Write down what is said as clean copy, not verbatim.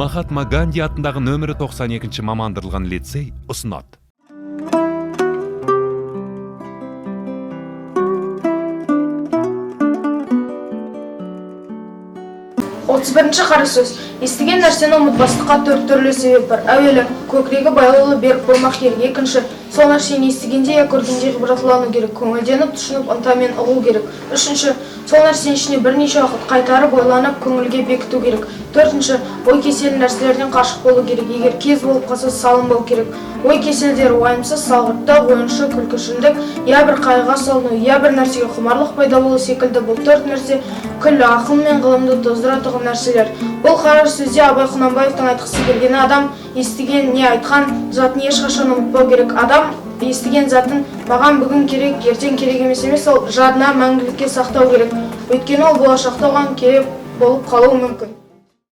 Махатма Ганди атындағы нөмірі 92 мамандырылған лицей ұсынады. 31-ші қара сөз. Естіген нәрсені ұмытпастыққа 4 түрлі себеп бар. Әуелі, көкірегі байлаулы берік болмақ керек. Екінші, сол нәрсені естігенде я көргенде ғибратлану керек. Көңілденіп, тұшынып, ынтамен ұғу керек. Үшінші, сол нәрсенің ішіне бірнеше уақыт қайтарып ойланып, көңілге бекіту керек. Төртінші, ой кеселі нәрселерден қашық болу керек. Егер кез болып қалса, салынбау керек. Ой кеселдері уайымсыз, салғырттық, ойыншы, күлкішіндік, я бір қайғыға салыну, я бір нәрсеге құмарлық пайда болу секілді. Бұл төрт нәрсе күллі ақыл мен ғылымды тоздыратығын нәрселер. Бұл қара сөзде Абай Құнанбаевтың айтқысы келгені адам естіген не айтқан затын ешқашан ұмытпау керек. Адам естіген затын маған бүгін керек, ертең керек емес, ол жадына мәңгілікке сақтау керек. Өйткені ол болашақта оған керек болып қалуы мүмкін.